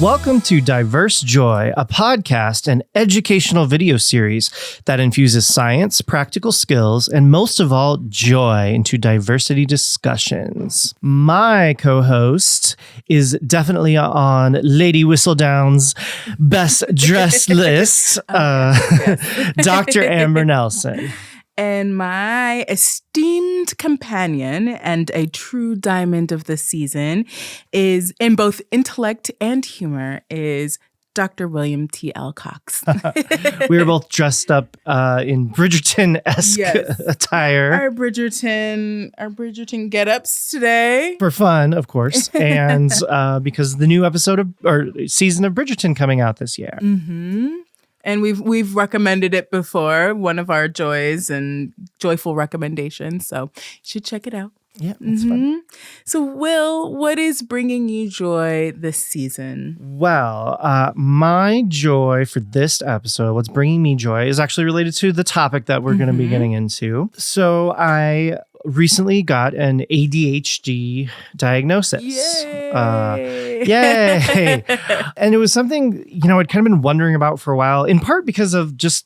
Welcome to Diverse Joy, a podcast and educational video series that infuses science, practical skills, and most of all, joy into diversity discussions. My co-host is definitely on Lady Whistledown's best dressed list, Dr. Amber Nelson. And my esteemed companion and a true diamond of the season is, in both intellect and humor, is Dr. William T. L. Cox. We were both dressed up in Bridgerton-esque attire. Our Bridgerton get-ups today. For fun, of course. And because the new episode or season of Bridgerton coming out this year. Mm-hmm. And we've recommended it before, one of our joys and joyful recommendations. So you should check it out. Yeah, it's fun. So, Will, what is bringing you joy this season? Well, my joy for this episode, what's bringing me joy, is actually related to the topic that we're going to be getting into. So I recently got an ADHD diagnosis. Yay! Yay! And it was something, I'd kind of been wondering about for a while, in part because of just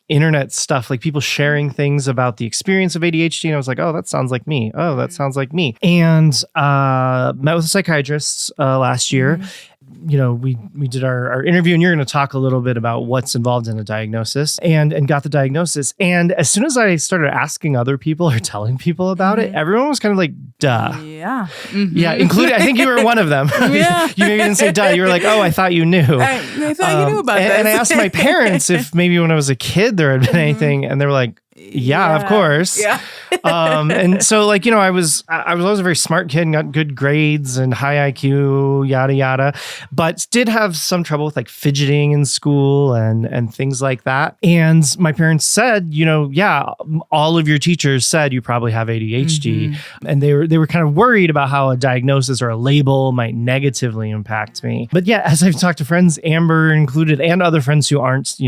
internet stuff, like people sharing things about the experience of ADHD. And I was like, oh, that sounds like me. Oh, that sounds like me. And met with a psychiatrist last year. We did our interview, and you're going to talk a little bit about what's involved in a diagnosis, and got the diagnosis. And as soon as I started asking other people or telling people about it, everyone was kind of like, duh. Yeah. Yeah, including, I think you were one of them. Yeah. You maybe didn't say duh. You were like, oh, I thought you knew. I thought you knew about this. And I asked my parents if maybe when I was a kid there had been anything, and they were like, yeah, of course. Yeah. And so I was always a very smart kid and got good grades and high IQ, yada, yada, but did have some trouble with like fidgeting in school and things like that. And my parents said, all of your teachers said you probably have ADHD. And they were kind of worried about how a diagnosis or a label might negatively impact me. But yeah, as I've talked to friends, Amber included, and other friends who aren't,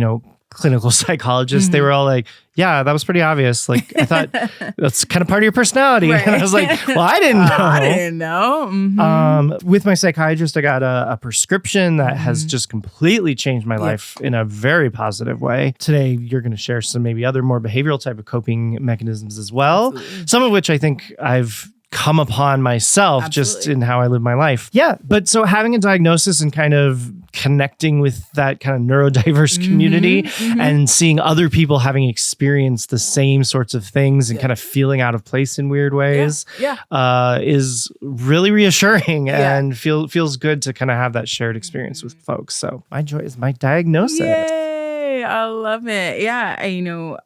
clinical psychologists, they were all like, yeah, that was pretty obvious. Like, I thought that's kind of part of your personality. Right. And I was like, well, I didn't know. I didn't know. With my psychiatrist, I got a prescription that has just completely changed my life in a very positive way. Today, you're going to share some maybe other more behavioral type of coping mechanisms as well. Absolutely. Some of which I think I've come upon myself just in how I live my life. Yeah. But so having a diagnosis and kind of connecting with that kind of neurodiverse community and seeing other people having experienced the same sorts of things and kind of feeling out of place in weird ways is really reassuring and feels good to kind of have that shared experience with folks. So my joy is my diagnosis. Yay! I love it. Yeah.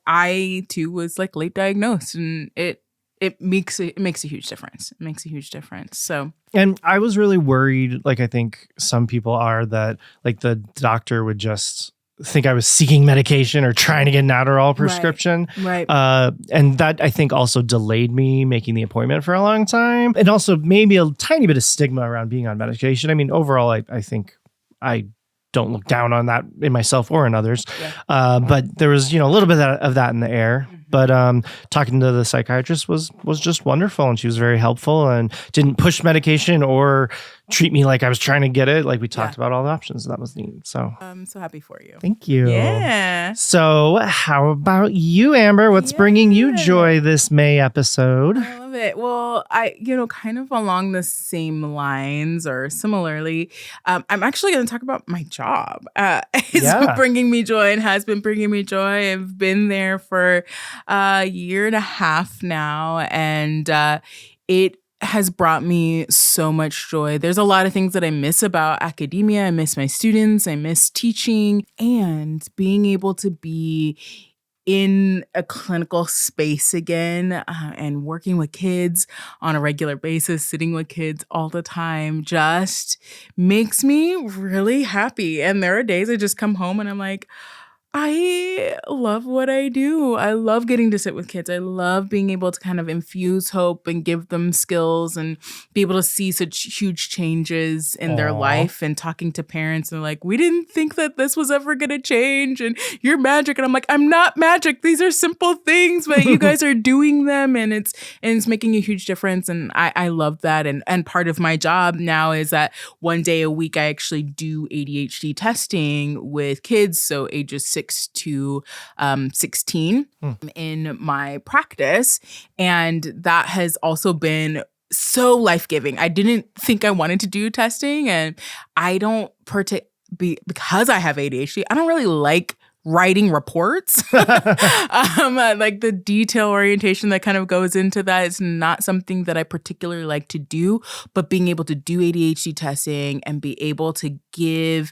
I too was like late diagnosed, and it makes a huge difference. It makes a huge difference. So, and I was really worried, like I think some people are, that like the doctor would just think I was seeking medication or trying to get an Adderall prescription. Right. And that I think also delayed me making the appointment for a long time. And also maybe a tiny bit of stigma around being on medication. I mean, overall, I think I don't look down on that in myself or in others. Yeah. But there was, a little bit of that in the air. But talking to the psychiatrist was just wonderful, and she was very helpful and didn't push medication or treat me like I was trying to get it. Like we talked about all the options. That was neat. So I'm so happy for you. Thank you. Yeah. So how about you, Amber? What's bringing you joy this May episode? I love it. Well, kind of along the same lines or similarly, I'm actually going to talk about my job. It's bringing me joy and has been bringing me joy. I've been there for a year and a half now, and it has brought me so much joy. There's a lot of things that I miss about academia. I miss my students. I miss teaching, and being able to be in a clinical space again and working with kids on a regular basis, sitting with kids all the time, just makes me really happy. And there are days I just come home and I'm like, I love what I do. I love getting to sit with kids. I love being able to kind of infuse hope and give them skills and be able to see such huge changes in their life, and talking to parents and like, we didn't think that this was ever going to change and you're magic. And I'm like, I'm not magic. These are simple things, but you guys are doing them, and it's making a huge difference. And I love that. And part of my job now is that one day a week, I actually do ADHD testing with kids. So ages 6 to 16 in my practice. And that has also been so life-giving. I didn't think I wanted to do testing, and I don't because I have ADHD, I don't really like writing reports. Like the detail orientation that kind of goes into that is not something that I particularly like to do, but being able to do ADHD testing and be able to give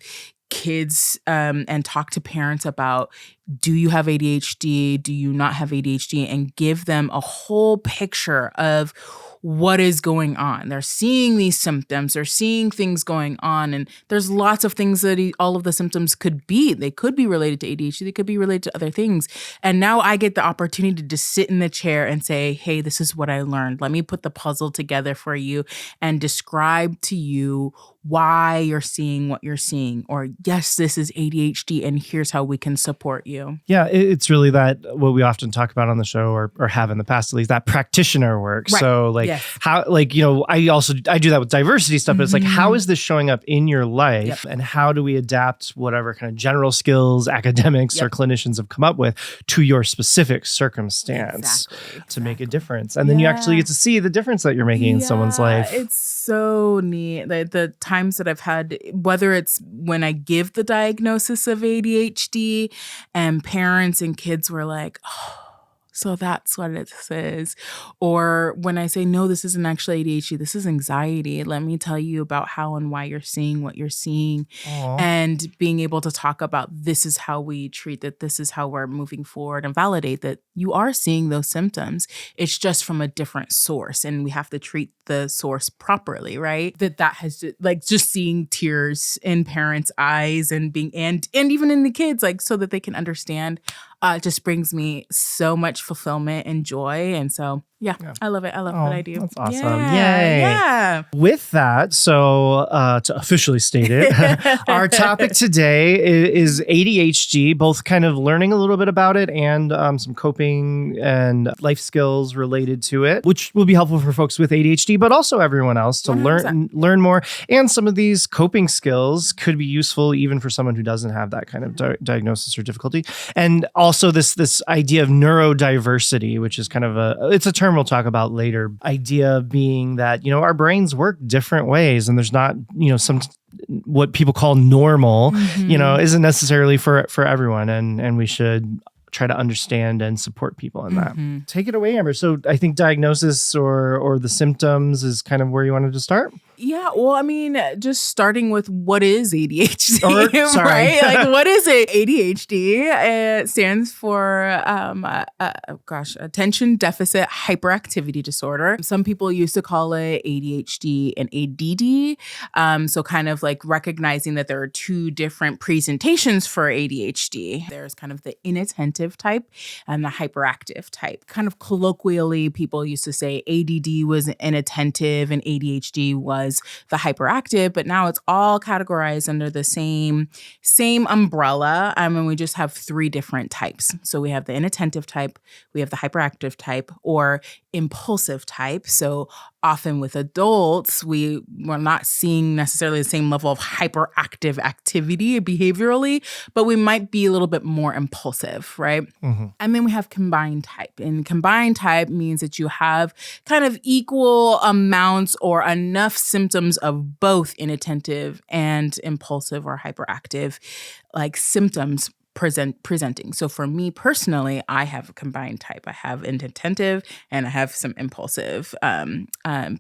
kids and talk to parents about, do you have ADHD? Do you not have ADHD? And give them a whole picture of what is going on. They're seeing these symptoms, they're seeing things going on, and there's lots of things that all of the symptoms could be. They could be related to ADHD, they could be related to other things. And now I get the opportunity to sit in the chair and say, hey, this is what I learned. Let me put the puzzle together for you and describe to you why you're seeing what you're seeing. Or yes, this is ADHD and here's how we can support you. Yeah, it's really that what we often talk about on the show, or have in the past at least, that practitioner work. Right. So like how, like, I do that with diversity stuff, but it's like, how is this showing up in your life, and how do we adapt whatever kind of general skills academics or clinicians have come up with to your specific circumstance to make a difference. And then you actually get to see the difference that you're making in someone's life. It's so neat. The times that I've had, whether it's when I give the diagnosis of ADHD and parents and kids were like, oh, so that's what it is. Or when I say, no, this isn't actually ADHD, this is anxiety. Let me tell you about how and why you're seeing what you're seeing. Aww. And being able to talk about, this is how we treat that, this is how we're moving forward, and validate that you are seeing those symptoms. It's just from a different source, and we have to treat the source properly, right? That has just seeing tears in parents' eyes and being, and even in the kids, like, so that they can understand, just brings me so much fulfillment and joy. And so, I love it. I love what I do. That's awesome. Yay. Yeah. With that, so to officially state it, our topic today is ADHD, both kind of learning a little bit about it and some coping and life skills related to it, which will be helpful for folks with ADHD, but also everyone else to 100%. learn more. And some of these coping skills could be useful even for someone who doesn't have that kind of diagnosis or difficulty. And also this idea of neurodiversity, which is kind of it's a term we'll talk about later. Idea being that, our brains work different ways, and there's not, some what people call normal, isn't necessarily for everyone. And we should try to understand and support people in that. Take it away, Amber. So I think diagnosis or the symptoms is kind of where you wanted to start. Yeah, well, I mean, just starting with what is ADHD, right? Like, what is it? ADHD stands for, attention deficit hyperactivity disorder. Some people used to call it ADHD and ADD. So kind of like recognizing that there are two different presentations for ADHD. There's kind of the inattentive type and the hyperactive type. Kind of colloquially, people used to say ADD was inattentive and ADHD was the hyperactive, but now it's all categorized under the same umbrella. And we just have three different types. So we have the inattentive type, we have the hyperactive type, or impulsive type. So often with adults, we're not seeing necessarily the same level of hyperactive activity behaviorally, but we might be a little bit more impulsive, right? And then we have combined type. And combined type means that you have kind of equal amounts or enough symptoms of both inattentive and impulsive or hyperactive, like symptoms presenting. So for me personally, I have a combined type. I have inattentive and I have some impulsive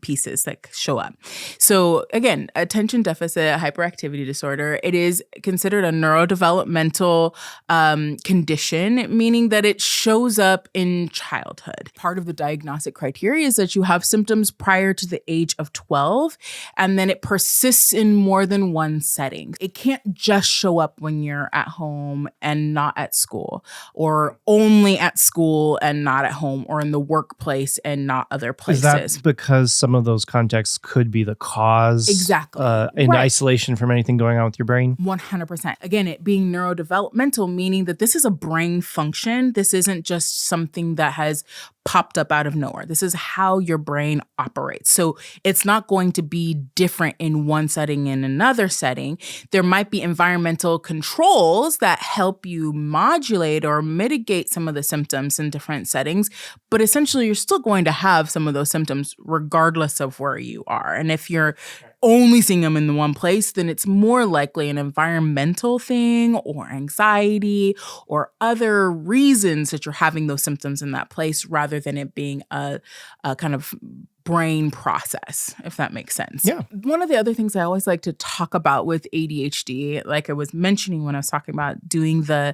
pieces that show up. So again, attention deficit hyperactivity disorder, it is considered a neurodevelopmental condition, meaning that it shows up in childhood. Part of the diagnostic criteria is that you have symptoms prior to the age of 12, and then it persists in more than one setting. It can't just show up when you're at home and not at school, or only at school and not at home, or in the workplace and not other places. Is that because some of those contexts could be the cause? Exactly. In isolation from anything going on with your brain? 100%. Again, it being neurodevelopmental, meaning that this is a brain function. This isn't just something that has popped up out of nowhere. This is how your brain operates. So it's not going to be different in one setting and another setting. There might be environmental controls that help you modulate or mitigate some of the symptoms in different settings, but essentially you're still going to have some of those symptoms regardless of where you are. And if you're only seeing them in the one place, then it's more likely an environmental thing or anxiety or other reasons that you're having those symptoms in that place rather than it being a kind of brain process, if that makes sense. Yeah. One of the other things I always like to talk about with ADHD, like I was mentioning when I was talking about doing the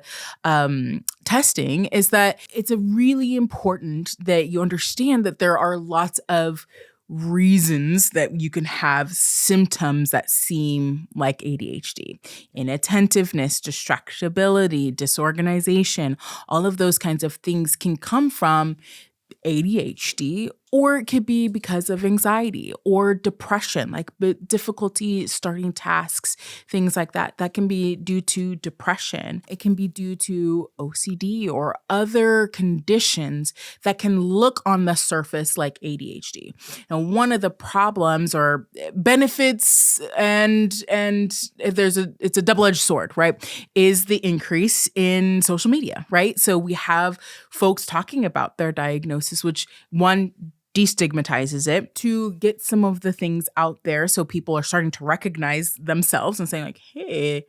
testing, is that it's really important that you understand that there are lots of reasons that you can have symptoms that seem like ADHD. Inattentiveness, distractibility, disorganization, all of those kinds of things can come from ADHD, or it could be because of anxiety or depression, like difficulty starting tasks, things like that. That can be due to depression. It can be due to OCD or other conditions that can look on the surface like ADHD. Now, one of the problems or benefits, and it's a double-edged sword, right, is the increase in social media, right? So we have folks talking about their diagnosis, which one destigmatizes it, to get some of the things out there so people are starting to recognize themselves and saying like, hey,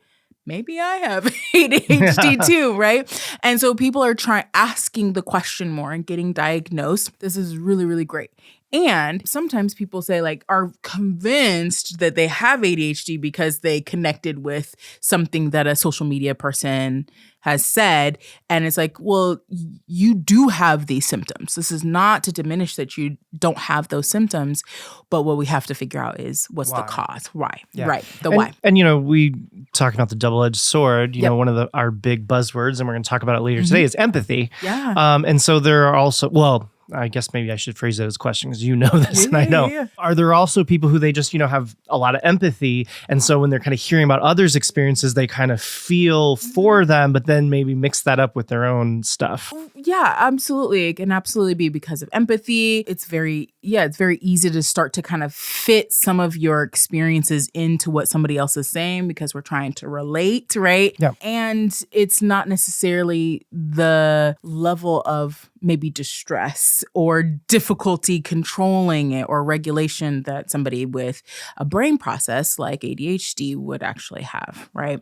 maybe I have ADHD too, right? And so people are asking the question more and getting diagnosed. This is really, really great. And sometimes people say like are convinced that they have ADHD because they connected with something that a social media person has said. And it's like, well, you do have these symptoms. This is not to diminish that you don't have those symptoms, but what we have to figure out is what's the cause? Why? Yeah. Right. Why. And, we talk about the double-edged sword, you know, one of our big buzzwords, and we're going to talk about it later today, is empathy. Yeah. And so there are also, I guess maybe I should phrase it as questions because you know this and I know. Yeah. Are there also people who they just, have a lot of empathy, and so when they're kind of hearing about others' experiences, they kind of feel for them, but then maybe mix that up with their own stuff? Yeah, absolutely. It can absolutely be because of empathy. It's very easy to start to kind of fit some of your experiences into what somebody else is saying because we're trying to relate, right? Yeah. And it's not necessarily the level of maybe distress or difficulty controlling it or regulation that somebody with a brain process like ADHD would actually have, right?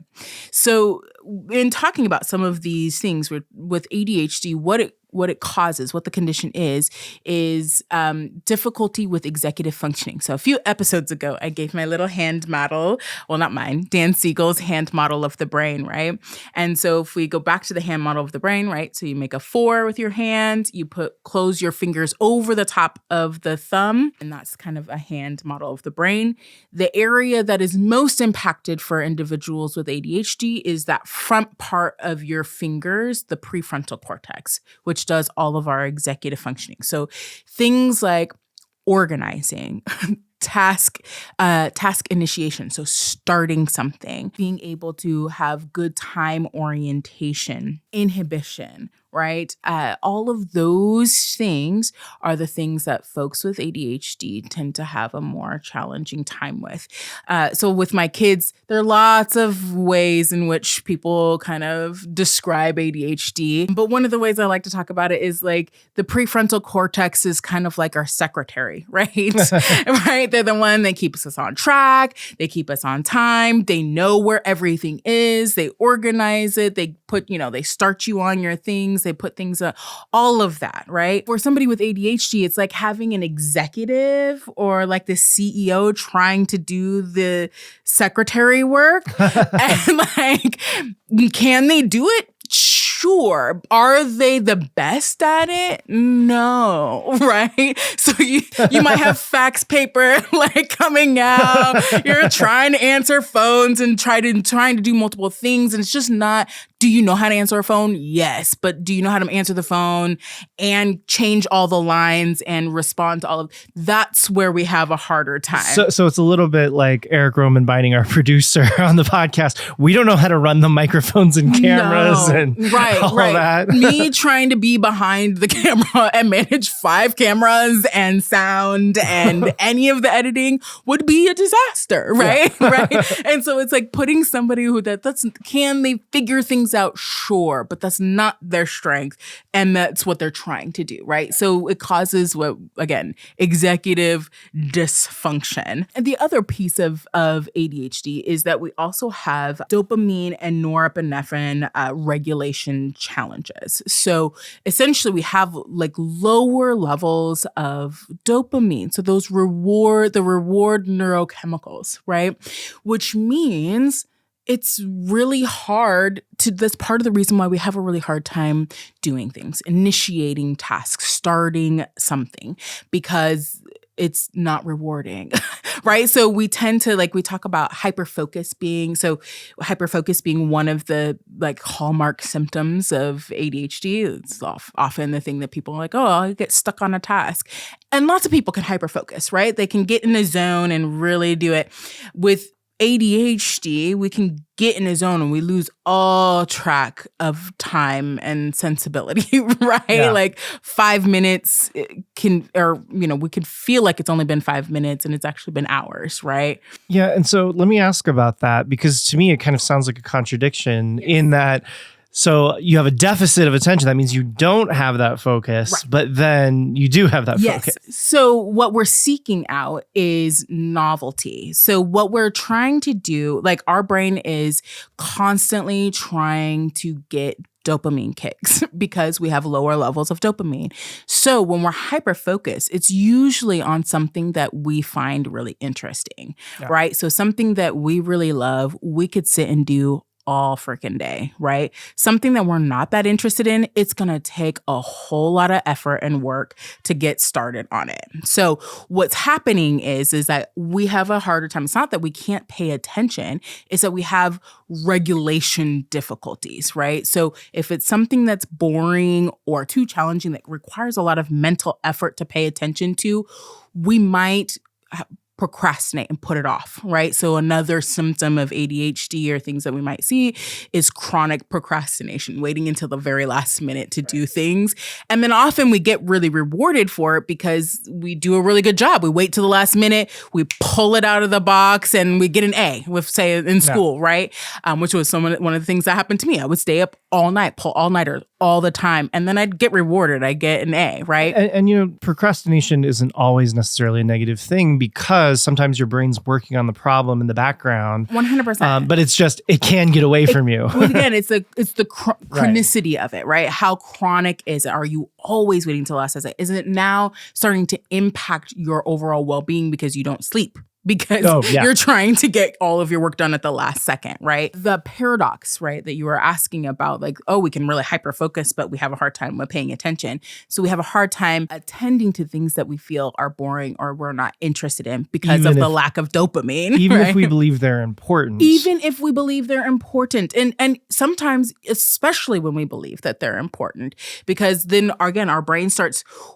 So in talking about some of these things with ADHD, what it causes, what the condition is difficulty with executive functioning. So a few episodes ago, I gave my little hand model, well, not mine, Dan Siegel's hand model of the brain, right? And so if we go back to the hand model of the brain, right? So you make a 4 with your hand, you close your fingers over the top of the thumb, and that's kind of a hand model of the brain. The area that is most impacted for individuals with ADHD is that front part of your fingers, the prefrontal cortex, which does all of our executive functioning. So things like organizing, task initiation, so starting something, being able to have good time orientation, inhibition, right? All of those things are the things that folks with ADHD tend to have a more challenging time with. So with my kids, there are lots of ways in which people kind of describe ADHD. But one of the ways I like to talk about it is like the prefrontal cortex is kind of like our secretary, right? Right? They're the one that keeps us on track. They keep us on time. They know where everything is. They organize it. They they start you on your things. They put things up, all of that, right? For somebody with ADHD, it's like having an executive or like the CEO trying to do the secretary work. And like, can they do it? Sure. Are they the best at it? No, right? So you might have fax paper like coming out. You're trying to answer phones and trying to do multiple things, and it's just not Do you know how to answer a phone? Yes. But do you know how to answer the phone and change all the lines and respond to all of that's where we have a harder time. So it's a little bit like Eric Roman Binding, our producer on the podcast. We don't know how to run the microphones and cameras and all that. Me trying to be behind the camera and manage 5 cameras and sound and any of the editing would be a disaster, right? Yeah. Right. And so it's like putting somebody who can they figure things out? Sure, but that's not their strength. And that's what they're trying to do, right? So it causes executive dysfunction. And the other piece of ADHD is that we also have dopamine and norepinephrine regulation challenges. So essentially we have like lower levels of dopamine. So the reward neurochemicals, right? Which means it's really hard that's part of the reason why we have a really hard time doing things, initiating tasks, starting something, because it's not rewarding, right? So we tend to we talk about hyperfocus being one of the hallmark symptoms of ADHD. It's often the thing that people are like, oh, I'll get stuck on a task. And lots of people can hyperfocus, right? They can get in a zone and really do it. With ADHD, we can get in a zone and we lose all track of time and sensibility, right? Yeah. 5 minutes we could feel like it's only been 5 minutes and it's actually been hours, right? Yeah. And so let me ask about that, because to me, it kind of sounds like a contradiction in that. So you have a deficit of attention. That means you don't have that focus, right, but then you do have that focus. So what we're seeking out is novelty. So what we're trying to do, our brain is constantly trying to get dopamine kicks because we have lower levels of dopamine. So when we're hyper-focused, it's usually on something that we find really interesting, right? So something that we really love, we could sit and do all freaking day, right? Something that we're not that interested in, it's going to take a whole lot of effort and work to get started on it. So what's happening is that we have a harder time. It's not that we can't pay attention, it's that we have regulation difficulties, right? So if it's something that's boring or too challenging that requires a lot of mental effort to pay attention to, we might procrastinate and put it off, right? So another symptom of ADHD or things that we might see is chronic procrastination, waiting until the very last minute to do things. And then often we get really rewarded for it because we do a really good job. We wait till the last minute, we pull it out of the box and we get an A, say in school, right? Which was one of the things that happened to me. I would stay up all night, pull all-nighters all the time, and then I'd get rewarded. I get an A, right? And procrastination isn't always necessarily a negative thing, because sometimes your brain's working on the problem in the background. 100%. But it's just, it can get away from you. Well, again, it's the chronicity of it, right? How chronic is it? Are you always waiting till the last second? Is it now starting to impact your overall well-being because you don't sleep? Because you're trying to get all of your work done at the last second, right? The paradox, right, that you were asking about, we can really hyper-focus, but we have a hard time with paying attention. So we have a hard time attending to things that we feel are boring or we're not interested in because of the lack of dopamine. Even if we believe they're important. Even if we believe they're important. And sometimes, especially when we believe that they're important, because then, again, our brain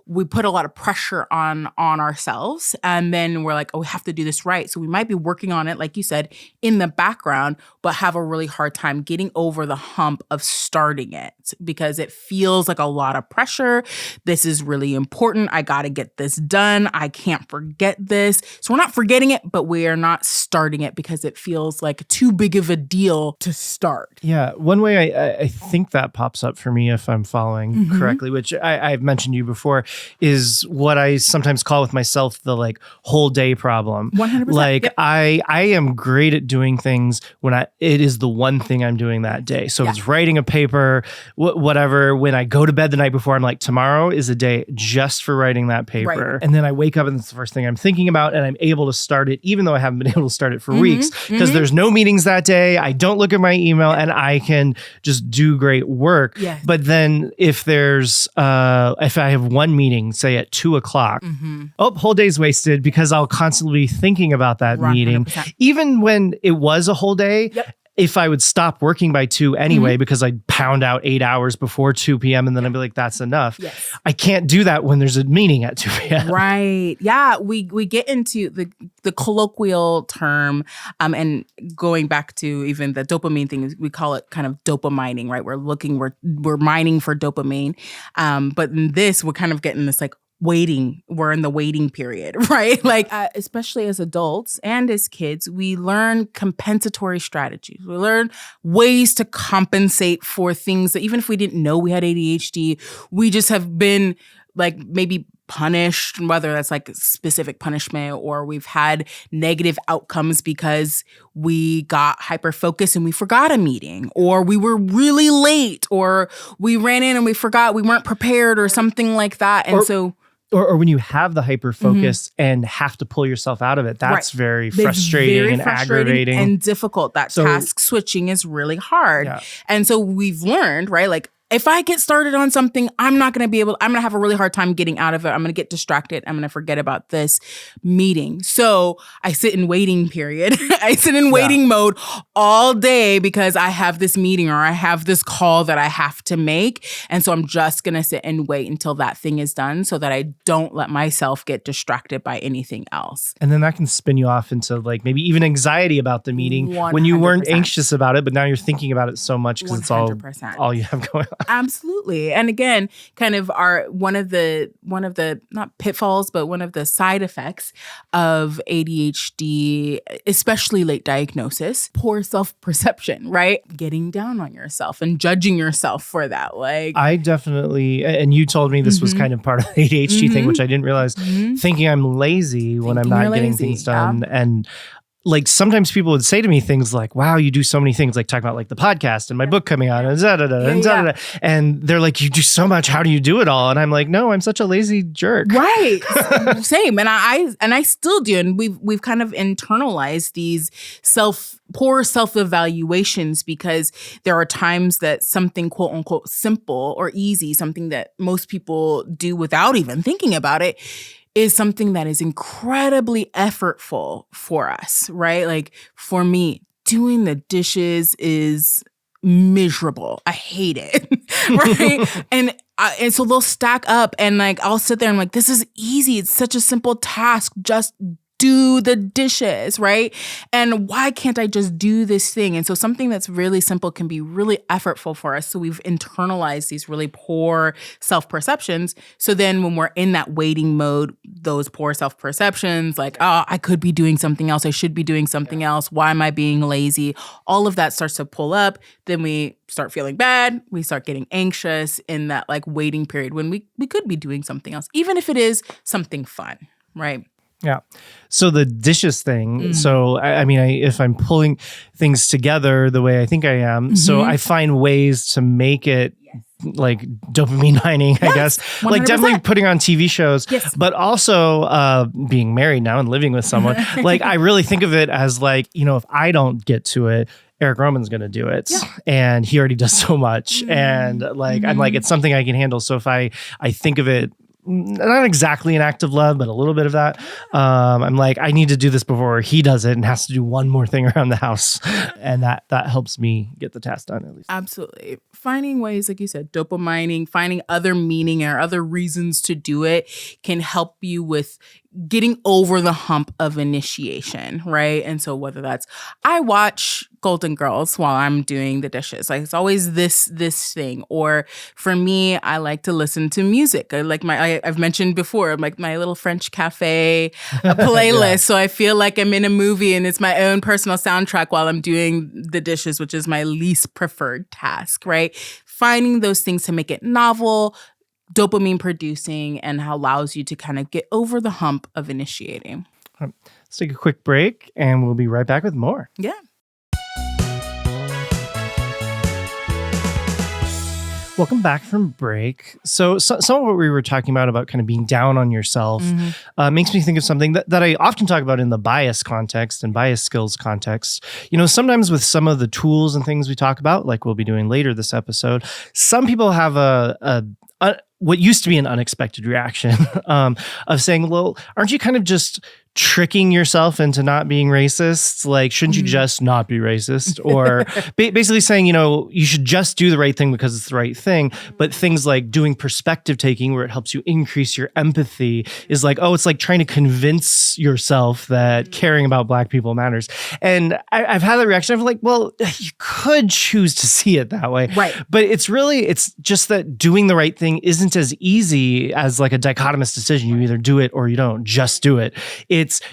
we put a lot of pressure on ourselves, and then we're like, we have to do this right. So we might be working on it, like you said, in the background, but have a really hard time getting over the hump of starting it because it feels like a lot of pressure. This is really important. I got to get this done. I can't forget this. So we're not forgetting it, but we are not starting it because it feels like too big of a deal to start. Yeah. One way I think that pops up for me, if I'm following correctly, which I've mentioned to you before, is what I sometimes call with myself the whole day problem. 100%. I am great at doing things when it is the one thing I'm doing that day. So if it's writing a paper, whatever, when I go to bed the night before, I'm like, tomorrow is a day just for writing that paper. Right. And then I wake up and it's the first thing I'm thinking about, and I'm able to start it, even though I haven't been able to start it for weeks, because there's no meetings that day. I don't look at my email and I can just do great work. Yes. But then if there's, if I have one meeting, say at 2:00, whole day's wasted because I'll constantly be thinking about that 100%. meeting. Even when it was a whole day, if I would stop working by 2 anyway, because I'd pound out 8 hours before 2 p.m. and then I'd be like, that's enough. Yes. I can't do that when there's a meeting at 2 p.m. Right. Yeah. We get into the colloquial term, and going back to even the dopamine thing, we call it kind of dopamining, right? We're mining for dopamine. But in this, we're kind of getting this like we're in the waiting period, right? Like, especially as adults and as kids, we learn compensatory strategies. We learn ways to compensate for things that even if we didn't know we had ADHD, we just have been like maybe punished, whether that's like specific punishment or we've had negative outcomes because we got hyper-focused and we forgot a meeting, or we were really late, or we ran in and we forgot, we weren't prepared or something like that. And Or when you have the hyper focus and have to pull yourself out of it, that's very frustrating and aggravating and difficult. That task switching is really hard. Yeah. And so we've learned, right? Like, if I get started on something, I'm going to have a really hard time getting out of it. I'm going to get distracted. I'm going to forget about this meeting. So I sit in waiting period. I sit in waiting mode all day because I have this meeting or I have this call that I have to make. And so I'm just going to sit and wait until that thing is done so that I don't let myself get distracted by anything else. And then that can spin you off into like maybe even anxiety about the meeting 100%. When you weren't anxious about it, but now you're thinking about it so much because it's all you have going on. Absolutely. And again, kind of one of the not pitfalls, but one of the side effects of ADHD, especially late diagnosis, poor self-perception, right? Getting down on yourself and judging yourself for that. Like, I definitely, and you told me this was kind of part of the ADHD thing, which I didn't realize, thinking I'm lazy when I'm not getting things done. And like sometimes people would say to me things like, wow, you do so many things, like talk about like the podcast and my book coming out and and they're like, you do so much. How do you do it all? And I'm like, no, I'm such a lazy jerk. Right. Same. And I still do. And we've kind of internalized these poor self-evaluations because there are times that something quote unquote simple or easy, something that most people do without even thinking about it, is something that is incredibly effortful for us, right? Like for me, doing the dishes is miserable. I hate it, right? And so they'll stack up and like I'll sit there and I'm like, this is easy. It's such a simple task. Just do the dishes, right? And why can't I just do this thing? And so something that's really simple can be really effortful for us. So we've internalized these really poor self-perceptions. So then when we're in that waiting mode, those poor self-perceptions, like, oh, I could be doing something else. I should be doing something else. Why am I being lazy? All of that starts to pull up. Then we start feeling bad. We start getting anxious in that like waiting period when we could be doing something else, even if it is something fun, right? Yeah. So the dishes thing. So I mean, if I'm pulling things together the way I think I am, so I find ways to make it like dopamine mining, I guess. 100%. Like definitely putting on TV shows, but also being married now and living with someone. Like I really think of it as like, you know, if I don't get to it, Eric Roman's going to do it. Yeah. And he already does so much. And like, I'm like, it's something I can handle. So if I think of it, not exactly an act of love, but a little bit of that. I'm like, I need to do this before he does it and has to do one more thing around the house. And that helps me get the task done at least. Absolutely. Finding ways, like you said, dopamining, finding other meaning or other reasons to do it can help you with getting over the hump of initiation, right? And so whether that's, I watch Golden Girls while I'm doing the dishes. Like it's always this thing. Or for me, I like to listen to music. I like I've mentioned before, like my little French cafe playlist. So I feel like I'm in a movie and it's my own personal soundtrack while I'm doing the dishes, which is my least preferred task, right? Finding those things to make it novel, dopamine producing, and how allows you to kind of get over the hump of initiating. Let's take a quick break and we'll be right back with more. Yeah. Welcome back from break. So some of what we were talking about kind of being down on yourself makes me think of something that I often talk about in the bias context and bias skills context. You know, sometimes with some of the tools and things we talk about, like we'll be doing later this episode, some people have a what used to be an unexpected reaction of saying, well, aren't you kind of just tricking yourself into not being racist. Like, shouldn't you just not be racist? Or basically saying, you should just do the right thing because it's the right thing. But things like doing perspective taking, where it helps you increase your empathy, is like, it's like trying to convince yourself that caring about Black people matters. And I've had the reaction of like, well, you could choose to see it that way. Right. But it's just that doing the right thing isn't as easy as like a dichotomous decision. You either do it or you don't. Just do it.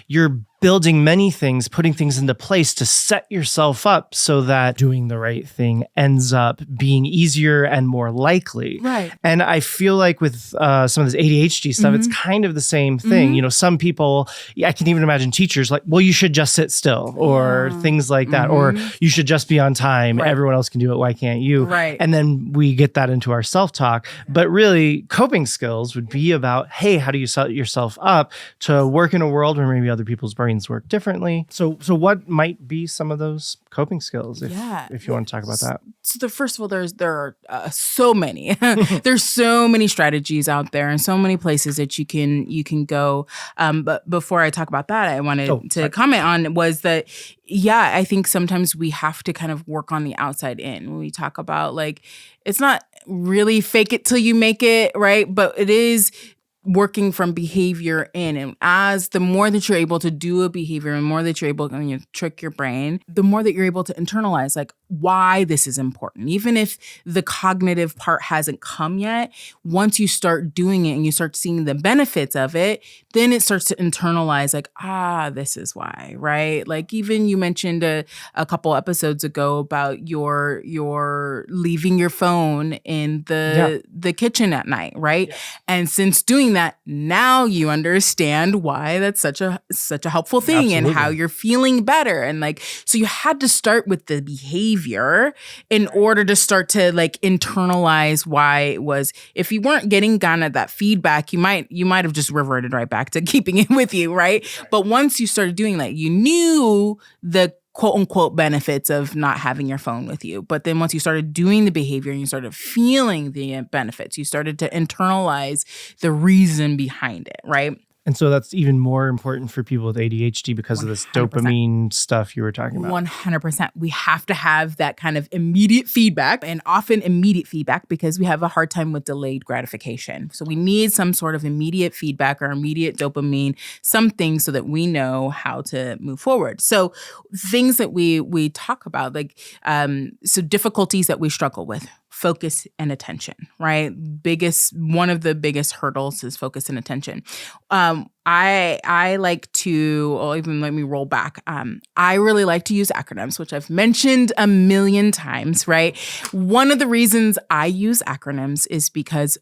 You're building many things, putting things into place to set yourself up so that doing the right thing ends up being easier and more likely. Right. And I feel like with some of this ADHD stuff, it's kind of the same thing. Some people, I can even imagine teachers like, well, you should just sit still, or things like that, or you should just be on time. Right. Everyone else can do it. Why can't you? Right. And then we get that into our self-talk. But really, coping skills would be about, hey, how do you set yourself up to work in a world where maybe other people's brains work differently? So what might be some of those coping skills if you want to talk about that? So first of all, there are so many. There's so many strategies out there and so many places that you can go. But before I talk about that, I wanted to comment on was that, I think sometimes we have to kind of work on the outside in when we talk about like, it's not really fake it till you make it, right? But it is working from behavior in. And as the more that you're able to do a behavior and more that you're able to trick your brain, the more that you're able to internalize like why this is important. Even if the cognitive part hasn't come yet, once you start doing it and you start seeing the benefits of it, then it starts to internalize like, this is why, right? Like even you mentioned a couple episodes ago about your leaving your phone in the kitchen at night, right? Yeah. And since doing that, now you understand why that's such a helpful thing. Absolutely. And how you're feeling better. And like, so you had to start with the behavior in order to start to like internalize why it was. If you weren't getting kind of that feedback, you might have just reverted right back to keeping it with you, right? But once you started doing that, you knew the quote unquote benefits of not having your phone with you. But then once you started doing the behavior and you started feeling the benefits, you started to internalize the reason behind it, right? And so that's even more important for people with ADHD because 100%. Of this dopamine stuff you were talking about. 100%. We have to have that kind of immediate feedback, and often immediate feedback because we have a hard time with delayed gratification. So we need some sort of immediate feedback or immediate dopamine, something so that we know how to move forward. So things that we talk about, like so difficulties that we struggle with. Focus and attention, right? One of the biggest hurdles is focus and attention. I like to, or even let me roll back. I really like to use acronyms, which I've mentioned a million times, right? One of the reasons I use acronyms is because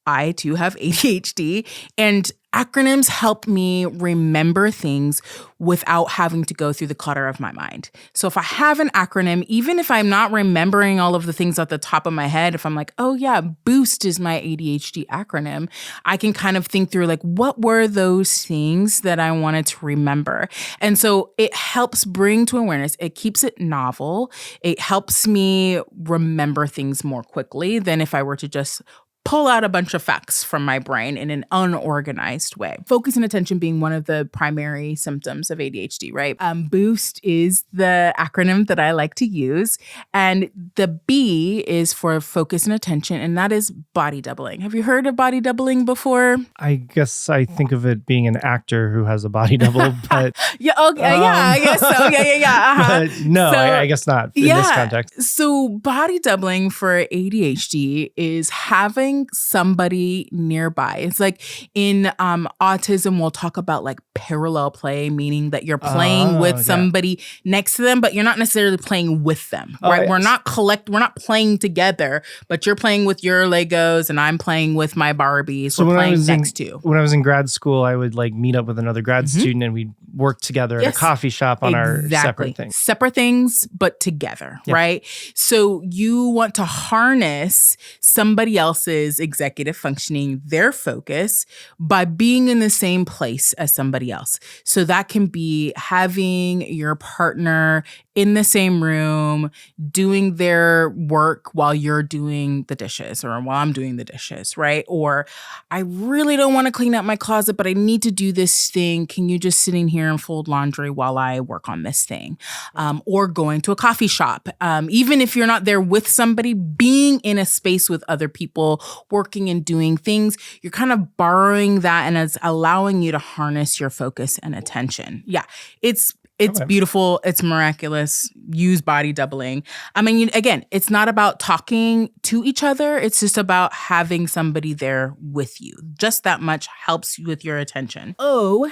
I too have ADHD, and acronyms help me remember things without having to go through the clutter of my mind. So if I have an acronym, even if I'm not remembering all of the things at the top of my head, if I'm like, oh yeah, BOOST is my ADHD acronym, I can kind of think through like, what were those things that I wanted to remember? And so it helps bring to awareness. It keeps it novel. It helps me remember things more quickly than if I were to just pull out a bunch of facts from my brain in an unorganized way. Focus and attention being one of the primary symptoms of ADHD, right? BOOST is the acronym that I like to use. And the B is for focus and attention, and that is body doubling. Have you heard of body doubling before? I guess I think of it being an actor who has a body double, but... I guess so. But no, so, I guess not in this context. So body doubling for ADHD is having somebody nearby. It's like in autism, we'll talk about like parallel play, meaning that you're playing with somebody next to them, but you're not necessarily playing with them, right? Yes. We're not playing together, but you're playing with your Legos and I'm playing with my Barbies. So we're playing next to. When I was in grad school, I would like meet up with another grad student and we'd work together at a coffee shop on our separate things. Separate things, but together, right? So you want to harness somebody else's executive functioning, their focus, by being in the same place as somebody else. So that can be having your partner in the same room doing their work while you're doing the dishes or while I'm doing the dishes, right? Or I really don't want to clean up my closet, but I need to do this thing. Can you just sit in here and fold laundry while I work on this thing? Or going to a coffee shop. Even if you're not there with somebody, being in a space with other people, working and doing things, you're kind of borrowing that and it's allowing you to harness your focus and attention. Yeah, it's beautiful. It's miraculous. Use body doubling. I mean, again, it's not about talking to each other. It's just about having somebody there with you. Just that much helps you with your attention. O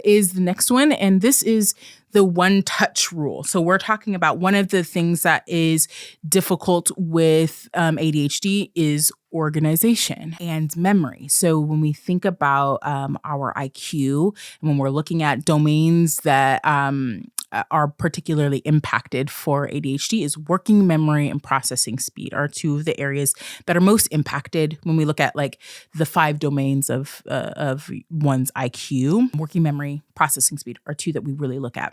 is the next one. And this is the one touch rule. So we're talking about one of the things that is difficult with ADHD is organization and memory. So when we think about our IQ and when we're looking at domains that are particularly impacted for ADHD, is working memory and processing speed are two of the areas that are most impacted when we look at like the 5 domains of one's IQ. Working memory, processing speed are two that we really look at.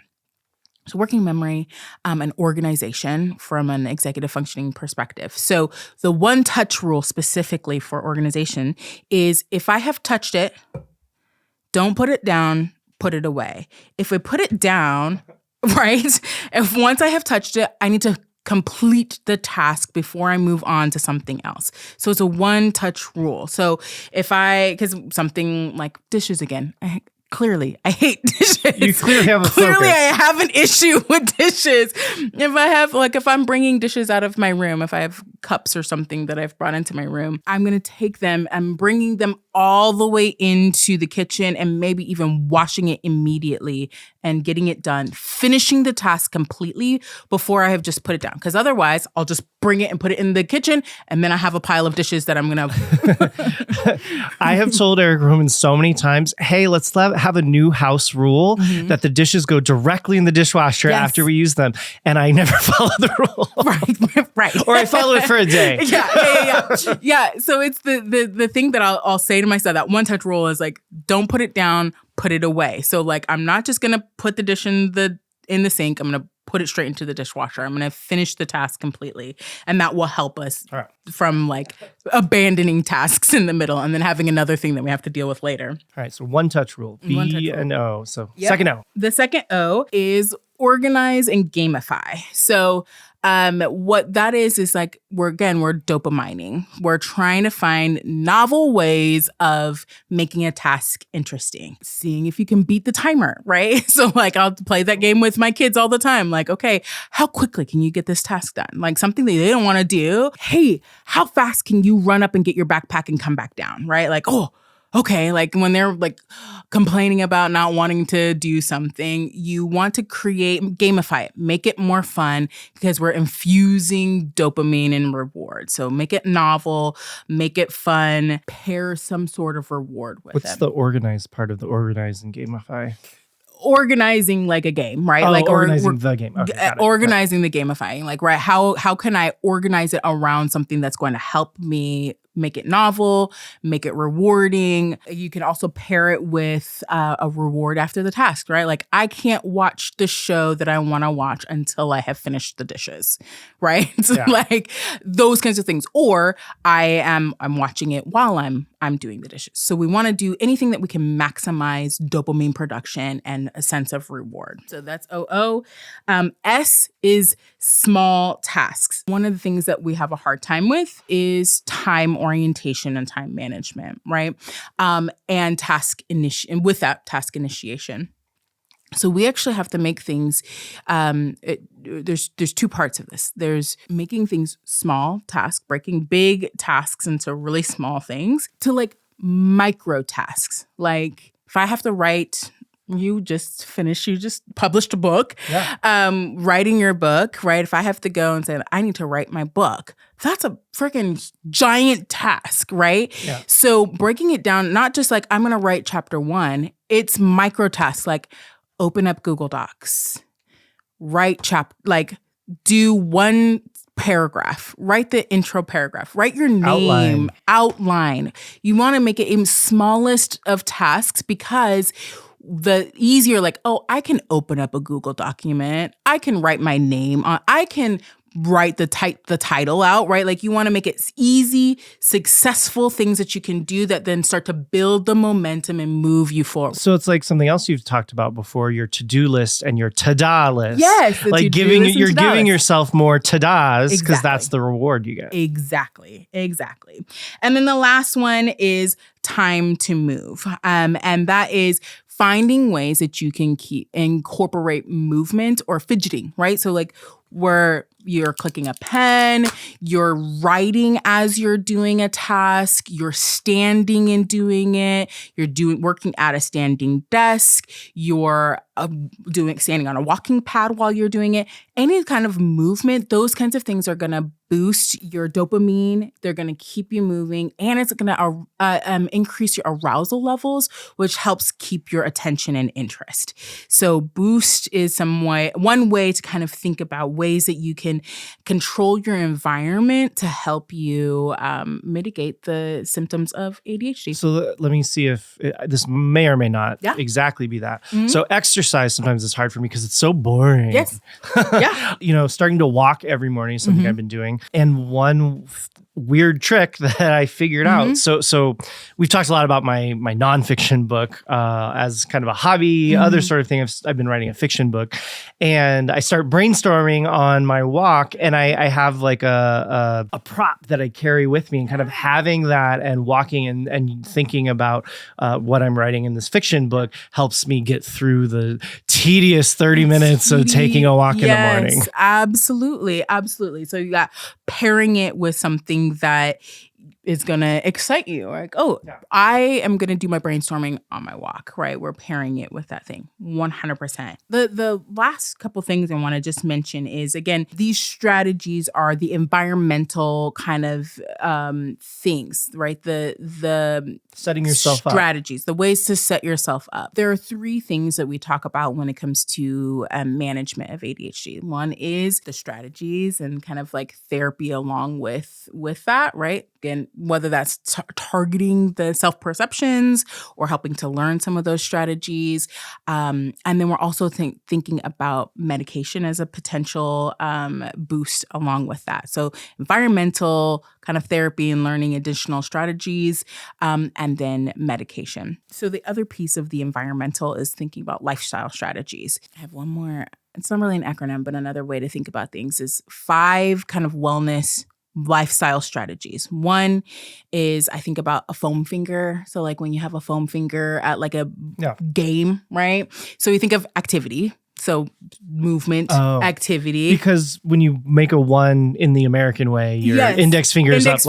So working memory and organization from an executive functioning perspective. So the one touch rule specifically for organization is if I have touched it, don't put it down, put it away. If I put it down, right? If once I have touched it, I need to complete the before I move on to something else. So it's a one touch rule. So because something like dishes again, Clearly, I hate dishes. You clearly have a Clearly, focus. I have an issue with dishes. If I'm bringing dishes out of my room, if I have cups or something that I've brought into my room, I'm going to take them and bringing them all the way into the kitchen and maybe even washing it immediately and getting it done, finishing the task completely before I have just put it down. Because otherwise, I'll just bring it and put it in the kitchen, and then I have a pile of dishes that I'm going to... I have told Eric Roman so many times, hey, let's have a new house rule that the dishes go directly in the dishwasher after we use them. And I never follow the rule. Right. Or I follow it for a day. Yeah. So it's the thing that I'll say to myself, that one touch rule is like, don't put it down, put it away. So like, I'm not just going to put the dish in the sink. I'm going to put it straight into the dishwasher. I'm going to finish the task completely. And that will help us from like abandoning tasks in the middle and then having another thing that we have to deal with later. All right. So one touch rule, B and O. So second O. The second O is organize and gamify. So what that is like, we're dopamining. We're trying to find novel ways of making a task interesting. Seeing if you can beat the timer, right? So like, I'll play that game with my kids all the time. Like, okay, how quickly can you get this task done? Like something that they don't want to do. Hey, how fast can you run up and get your backpack and come back down, right? Like, oh, okay, like when they're like complaining about not wanting to do something, you want to gamify it, make it more fun because we're infusing dopamine and reward. So make it novel, make it fun, pair some sort of reward with it. What's the organized part of the organize and gamify? Organizing like a game, right? Oh, like organizing the game. Okay, organizing the gamifying. Like, right, how can I organize it around something that's going to help me make it novel, make it rewarding? You can also pair it with a reward after the task, right? Like, I can't watch the show that I want to watch until I have finished the dishes, right? So like those kinds of things. Or I'm watching it while I'm doing the dishes. So we want to do anything that we can maximize dopamine production and a sense of reward. So that's OO. S is small tasks. One of the things that we have a hard time with is time orientation and time management, right? And task initiation. So we actually have to make things, there's 2 parts of this. There's making things small tasks, breaking big tasks into really small things, to like micro tasks. Like if I have to write, you just published a book, writing your book, right? If I have to go and say, I need to write my book, that's a freaking giant task, right? Yeah. So breaking it down, not just like, I'm going to write chapter 1, it's micro tasks, like open up Google Docs, do one paragraph, write the intro paragraph, write your name, outline. You want to make it in smallest of tasks because the easier, like, oh, I can open up a Google document. I can write my name on, I can write the title out, right? Like you want to make it easy, successful things that you can do that then start to build the momentum and move you forward. So it's like something else you've talked about before, your to-do list and your ta-da list. Yes. Like you're giving yourself more ta-das because that's the reward you get. Exactly. And then the last one is time to move. And that is finding ways that you can incorporate movement or fidgeting, right? So like where you're clicking a pen, you're writing as you're doing a task, you're standing and doing it, you're working at a standing desk, you're standing on a walking pad while you're doing it. Any kind of movement, those kinds of things are going to boost your dopamine. They're going to keep you moving, and it's going to increase your arousal levels, which helps keep your attention and interest. So boost is one way to kind of think about ways that you can control your environment to help you mitigate the symptoms of ADHD. So let me see if this may or may not exactly be that. Mm-hmm. So exercise sometimes is hard for me because it's so boring. Yes. Yeah. Starting to walk every morning is something I've been doing. And one weird trick that I figured out. So we've talked a lot about my nonfiction book as kind of a hobby, other sort of thing. I've been writing a fiction book, and I start brainstorming on my walk, and I have like a prop that I carry with me, and kind of having that and walking and thinking about what I'm writing in this fiction book helps me get through the tedious 30 minutes of taking a walk in the morning. Absolutely. So you got pairing it with something that is going to excite you. Like, I am going to do my brainstorming on my walk, right? We're pairing it with that thing 100%. The last couple things I want to just mention is, again, these strategies are the environmental kind of things, right? The setting yourself strategies, the ways to set yourself up. There are 3 things that we talk about when it comes to management of ADHD. One is the strategies and kind of like therapy along with that, right? Again, whether that's targeting the self-perceptions or helping to learn some of those strategies. And then we're also thinking about medication as a potential boost along with that. So environmental kind of therapy and learning additional strategies, and then medication. So the other piece of the environmental is thinking about lifestyle strategies. I have one more. It's not really an acronym, but another way to think about things is 5 kind of wellness lifestyle strategies. One is I think about a foam finger. So like when you have a foam finger at like a game, right? So you think of activity. So movement, activity. Because when you make a 1 in the American way, your index finger is up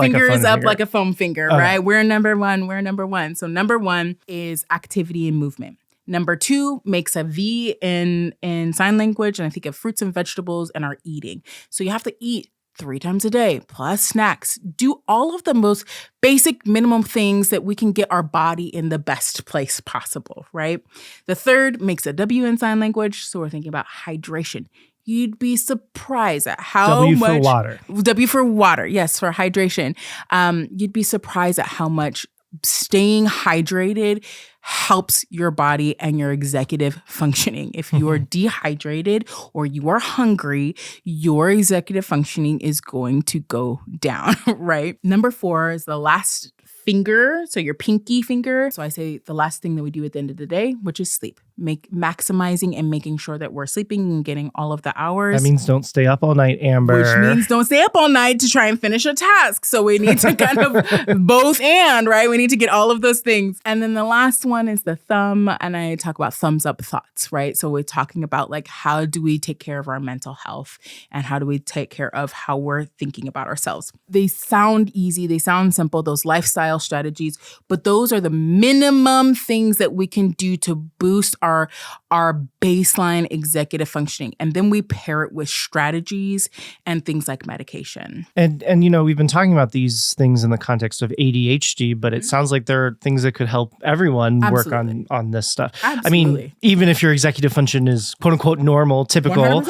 like a foam finger, right? We're number 1. So number 1 is activity and movement. Number 2 makes a V in sign language, and I think of fruits and vegetables and our eating. So you have to eat 3 times a day, plus snacks. Do all of the most basic minimum things that we can get our body in the best place possible, right? The 3rd makes a W in sign language, so we're thinking about hydration. You'd be surprised at how much... W for water. W for water, yes, for hydration. You'd be surprised at how much staying hydrated helps your body and your executive functioning. If you are dehydrated or you are hungry, your executive functioning is going to go down, right? Number 4 is the last finger, so your pinky finger. So I say the last thing that we do at the end of the day, which is sleep. Maximizing and making sure that we're sleeping and getting all of the hours. That means don't stay up all night, Amber. Which means don't stay up all night to try and finish a task. So we need to kind of both and, right? We need to get all of those things. And then the last one is the thumb. And I talk about thumbs up thoughts, right? So we're talking about like, how do we take care of our mental health and how do we take care of how we're thinking about ourselves? They sound easy. They sound simple, those lifestyle strategies, but those are the minimum things that we can do to boost our baseline executive functioning. And then we pair it with strategies and things like medication. And we've been talking about these things in the context of ADHD, but it sounds like there are things that could help everyone work on this stuff. Absolutely. I mean, even if your executive function is quote unquote normal, typical,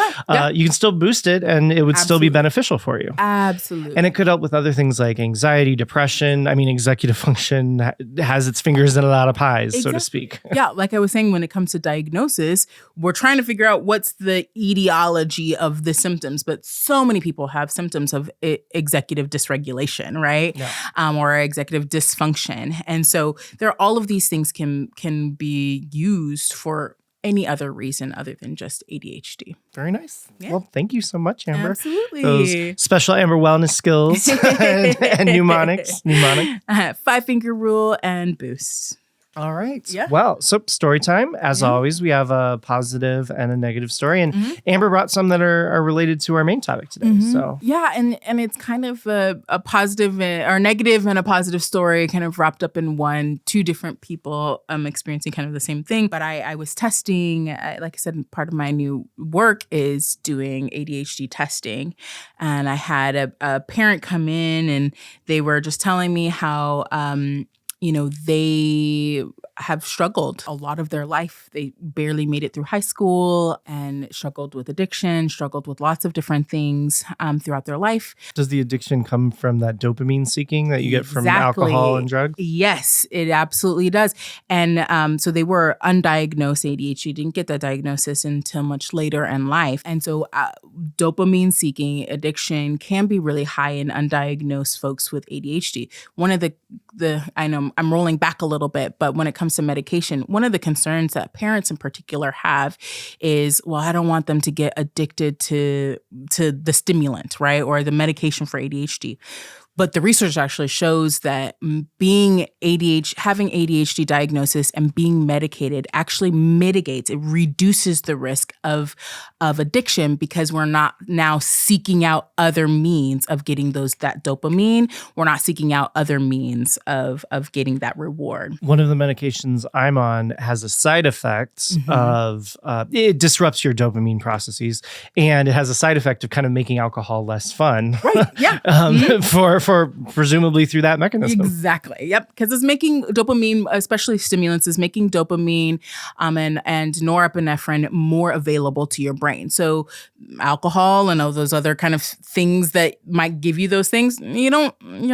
you can still boost it and it would still be beneficial for you. Absolutely. And it could help with other things like anxiety, depression. I mean, executive function has its fingers in a lot of pies, so to speak. Yeah, like I was saying, when it comes to diagnosis, we're trying to figure out what's the etiology of the symptoms, but so many people have symptoms of executive dysregulation, right? Yeah. Or executive dysfunction. And so all of these things can be used for any other reason other than just ADHD. Very nice. Yeah. Well, thank you so much, Amber. Absolutely. Those special Amber wellness skills and mnemonics. 5-finger rule and boost. All right. Yeah. Well, so story time. As always, we have a positive and a negative story. And Amber brought some that are related to our main topic today. So yeah, and it's kind of a positive or negative and a positive story kind of wrapped up in two different people experiencing kind of the same thing. But I was testing, like I said, part of my new work is doing ADHD testing. And I had a parent come in and they were just telling me how they have struggled a lot of their life. They barely made it through high school and struggled with addiction, struggled with lots of different things throughout their life. Does the addiction come from that dopamine seeking that you get from alcohol and drugs? Yes, it absolutely does. And so they were undiagnosed ADHD, didn't get that diagnosis until much later in life. And so dopamine seeking addiction can be really high in undiagnosed folks with ADHD. One of the I know I'm rolling back a little bit, but when it comes to medication, one of the concerns that parents in particular have is, well, I don't want them to get addicted to the stimulant, right? Or the medication for ADHD. But the research actually shows that having ADHD diagnosis and being medicated actually mitigates, it reduces the risk of addiction because we're not now seeking out other means of getting that dopamine. We're not seeking out other means of getting that reward. One of the medications I'm on has a side effect of, it disrupts your dopamine processes, and it has a side effect of kind of making alcohol less fun. Right, yeah. For presumably through that mechanism. Exactly. Yep. Because it's making dopamine, especially stimulants, is making dopamine and norepinephrine more available to your brain. So alcohol and all those other kind of things that might give you those things, you're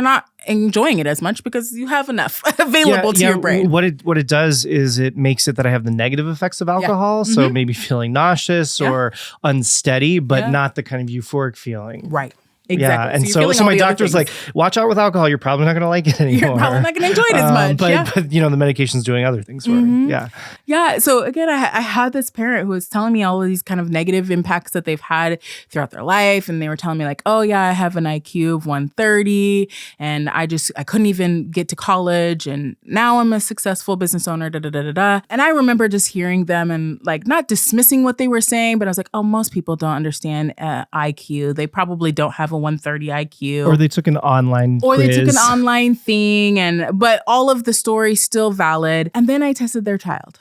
not enjoying it as much because you have enough available to your brain. What it does is it makes it that I have the negative effects of alcohol. So maybe feeling nauseous or unsteady, but not the kind of euphoric feeling. Right. Exactly. Yeah, and so my doctor's like, watch out with alcohol. You're probably not going to like it anymore. You're probably not going to enjoy it as much. But the medication's doing other things for me. Yeah. Yeah. So again, I had this parent who was telling me all of these kind of negative impacts that they've had throughout their life. And they were telling me like, oh yeah, I have an IQ of 130 and I couldn't even get to college. And now I'm a successful business owner, And I remember just hearing them and like not dismissing what they were saying, but I was like, oh, most people don't understand IQ. They probably don't have a 130 IQ. Or they took an online quiz. They took an online thing, but all of the stories still valid. And then I tested their child.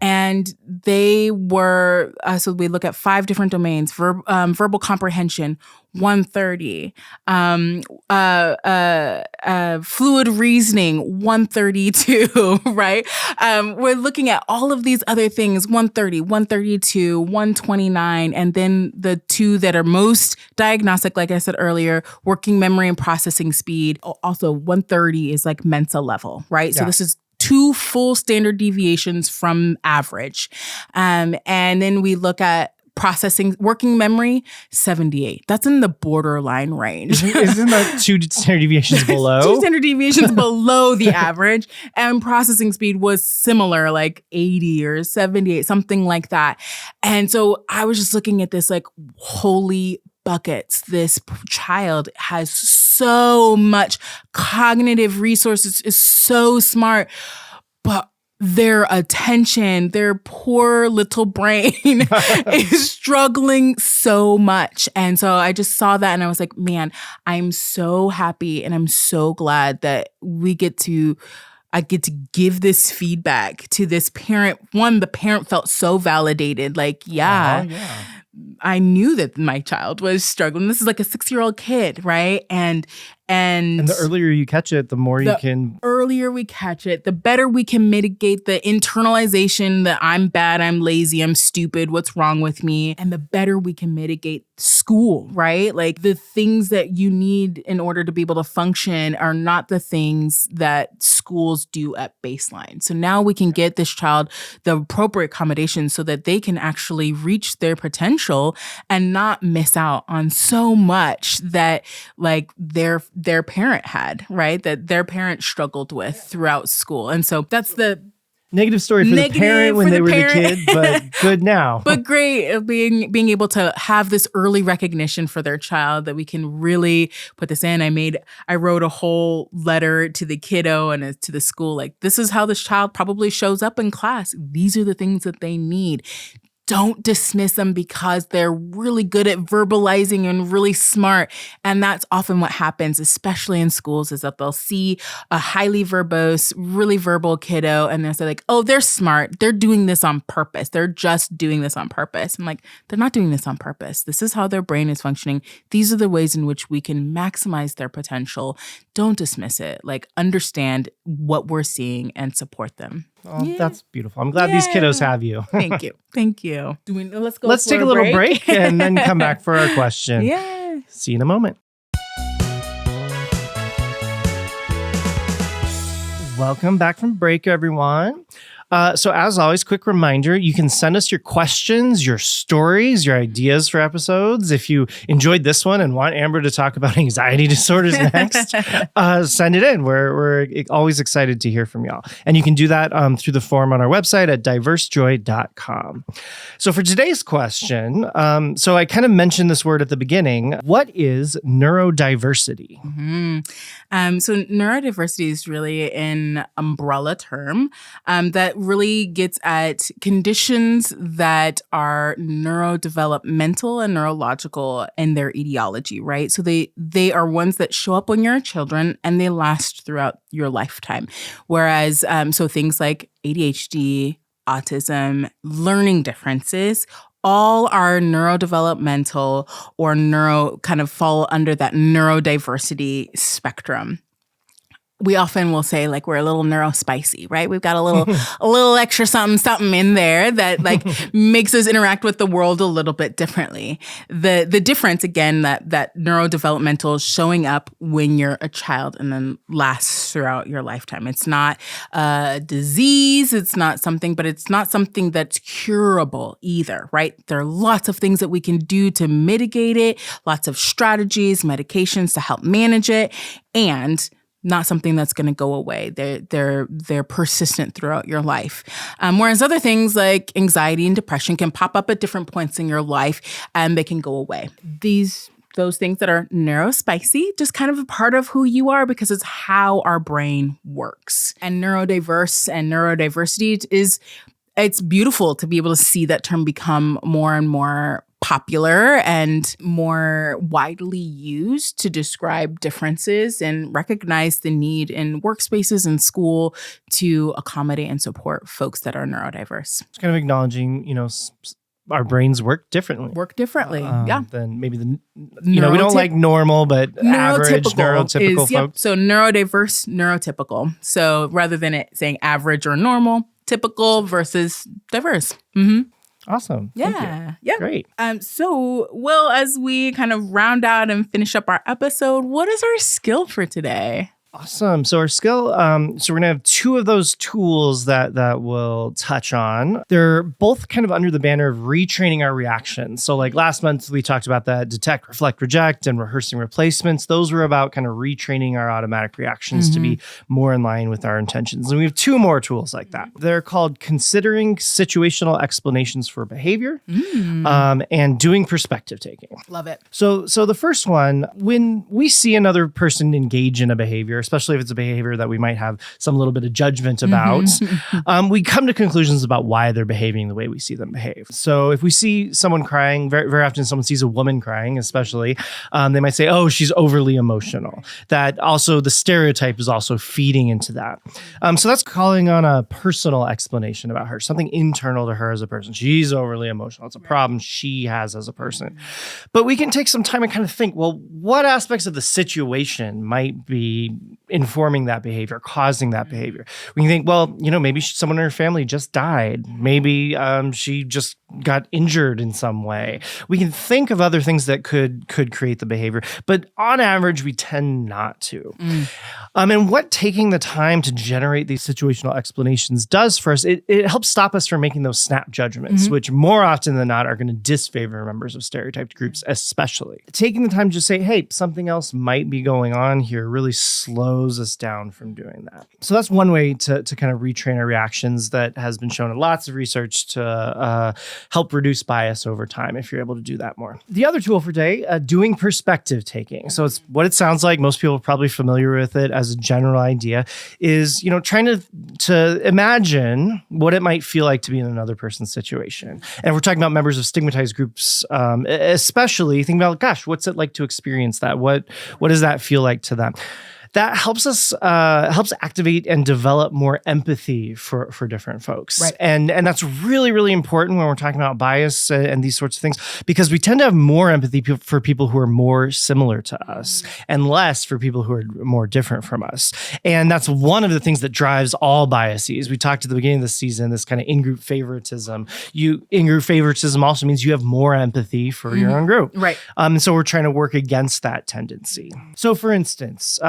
And they were, so we look at 5 different domains, verbal comprehension, 130, fluid reasoning, 132, right? We're looking at all of these other things, 130, 132, 129, and then the 2 that are most diagnostic, like I said earlier, working memory and processing speed. Also, 130 is like Mensa level, right? Yeah. So this is 2 full standard deviations from average. And then we look at processing, working memory, 78. That's in the borderline range. Isn't that 2 standard deviations below? 2 standard deviations below the average. And processing speed was similar, like 80 or 78, something like that. And so I was just looking at this like, holy buckets. This child has so much cognitive resources, is so smart, but their attention, their poor little brain is struggling so much. And so I just saw that and I was like, man, I'm so happy and I'm so glad that we get to I get to give this feedback to this parent. One, the parent felt so validated. Like, yeah. I knew that my child was struggling. This is like a 6-year-old kid, right? And the earlier you catch it, the more you can... The earlier we catch it, the better we can mitigate the internalization that I'm bad, I'm lazy, I'm stupid, what's wrong with me? And the better we can mitigate school, right? Like the things that you need in order to be able to function are not the things that schools do at baseline. So now we can get this child the appropriate accommodations so that they can actually reach their potential and not miss out on so much that like their parent had, right? That their parent struggled with throughout school. And so that's the negative story for the parent when they were the kid, but good now. But great being able to have this early recognition for their child that we can really put this in. I wrote a whole letter to the kiddo and to the school. Like, this is how this child probably shows up in class. These are the things that they need. Don't dismiss them because they're really good at verbalizing and really smart. And that's often what happens, especially in schools, is that they'll see a highly verbose, really verbal kiddo and they'll say like, oh, they're smart. They're doing this on purpose. They're just doing this on purpose. I'm like, they're not doing this on purpose. This is how their brain is functioning. These are the ways in which we can maximize their potential. Don't dismiss it. Like, understand what we're seeing and support them. Oh, that's beautiful. I'm glad these kiddos have you. Thank you. Thank you. Let's take a little break and then come back for our question. Yeah. See you in a moment. Welcome back from break, everyone. So as always, quick reminder, you can send us your questions, your stories, your ideas for episodes. If you enjoyed this one and want Amber to talk about anxiety disorders next, send it in. We're always excited to hear from y'all. And you can do that through the form on our website at diversejoy.com. So for today's question, so I kind of mentioned this word at the beginning. What is neurodiversity? So neurodiversity is really an umbrella term that really gets at conditions that are neurodevelopmental and neurological in their etiology, right? So they are ones that show up when you're a children and they last throughout your lifetime. Whereas, so things like ADHD, autism, learning differences, all are neurodevelopmental or kind of fall under that neurodiversity spectrum. We often will say like we're a little neurospicy, right? We've got a little extra something in there that like makes us interact with the world a little bit differently. The difference, again, that neurodevelopmental is showing up when you're a child and then lasts throughout your lifetime. It's not a disease, it's not something, but it's not something that's curable either, right? There are lots of things that we can do to mitigate it, lots of strategies, medications to help manage it, and not something that's going to go away. They're persistent throughout your life. Whereas other things like anxiety and depression can pop up at different points in your life and they can go away. Those things that are neurospicy, just kind of a part of who you are because it's how our brain works. And neurodiverse and neurodiversity it's beautiful to be able to see that term become more and more popular and more widely used to describe differences and recognize the need in workspaces and school to accommodate and support folks that are neurodiverse. It's kind of acknowledging, our brains work differently. Yeah. Than maybe we don't like normal, but average neurotypical folks. So neurodiverse, neurotypical. So rather than it saying average or normal, typical versus diverse. Mm-hmm. Awesome. Yeah. Great. So, Will, as we kind of round out and finish up our episode, what is our skill for today? Awesome. So our skill, so we're going to have two of those tools that we'll touch on. They're both kind of under the banner of retraining our reactions. So like last month, we talked about that detect, reflect, reject, and rehearsing replacements. Those were about kind of retraining our automatic reactions to be more in line with our intentions. And we have two more tools like that. They're called considering situational explanations for behavior and doing perspective taking. Love it. So the first one, when we see another person engage in a behavior, especially if it's a behavior that we might have some little bit of judgment about, we come to conclusions about why they're behaving the way we see them behave. So if we see someone crying, very, very often someone sees a woman crying, especially, they might say, oh, she's overly emotional. That also the stereotype is also feeding into that. So that's calling on a personal explanation about her, something internal to her as a person. She's overly emotional. It's a problem she has as a person. But we can take some time and kind of think, well, what aspects of the situation might be informing that behavior, causing that behavior? We can think, well, maybe someone in her family just died. Maybe she just got injured in some way. We can think of other things that could create the behavior, but on average, we tend not to. And what taking the time to generate these situational explanations does for us, it helps stop us from making those snap judgments, which more often than not are going to disfavor members of stereotyped groups, especially. Taking the time to just say, hey, something else might be going on here really slows us down from doing that. So that's one way to kind of retrain our reactions that has been shown in lots of research to help reduce bias over time if you're able to do that more. The other tool for today, doing perspective taking. So it's what it sounds like. Most people are probably familiar with it as a general idea, is trying to imagine what it might feel like to be in another person's situation. And we're talking about members of stigmatized groups, especially think about, gosh, what's it like to experience that? What does that feel like to them? That helps us helps activate and develop more empathy for different folks. Right. And that's really, really important when we're talking about bias and these sorts of things, because we tend to have more empathy for people who are more similar to us and less for people who are more different from us. And that's one of the things that drives all biases. We talked at the beginning of the season, this kind of in-group favoritism. In-group favoritism also means you have more empathy for your own group. Right. So we're trying to work against that tendency. So for instance,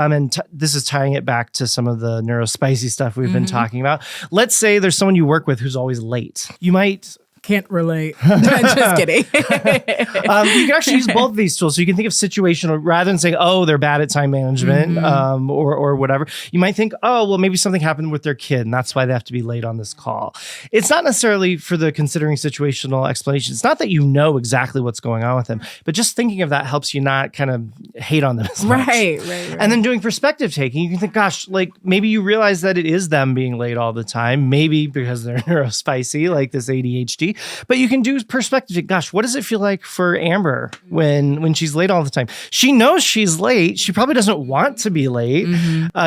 this is tying it back to some of the neurospicy stuff we've been talking about. Let's say there's someone you work with who's always late. You might... Can't relate. Just kidding. You can actually use both of these tools. So you can think of situational rather than saying, oh, they're bad at time management or whatever. You might think, oh, well, maybe something happened with their kid and that's why they have to be late on this call. It's not necessarily for the considering situational explanation. It's not that you know exactly what's going on with them, but just thinking of that helps you not kind of hate on them as much. Right. And then doing perspective taking, you can think, gosh, like maybe you realize that it is them being late all the time, maybe because they're neurospicy, like this ADHD. But you can do perspective. Gosh, what does it feel like for Amber when she's late all the time? She knows she's late. She probably doesn't want to be late.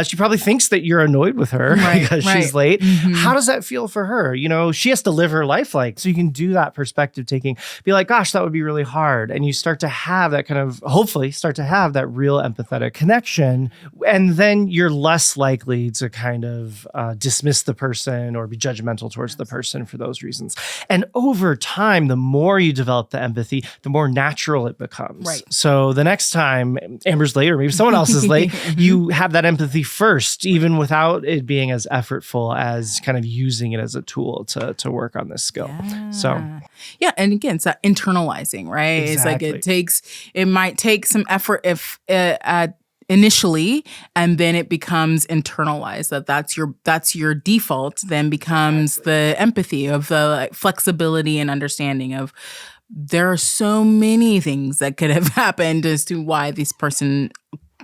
She probably thinks that you're annoyed with her because she's late. How does that feel for her? She has to live her life like. So you can do that perspective taking. Be like, gosh, that would be really hard. And you start to have that kind of, hopefully start to have that real empathetic connection. And then you're less likely to kind of dismiss the person or be judgmental towards the person for those reasons. And over time, the more you develop the empathy, the more natural it becomes. Right. So the next time Amber's late or maybe someone else is late, you have that empathy first, even without it being as effortful as kind of using it as a tool to work on this skill. Yeah. So, yeah. And again, it's that internalizing, right? Exactly. It's like it might take some effort if initially, and then it becomes internalized that's your default, then becomes the empathy of the flexibility and understanding of there are so many things that could have happened as to why this person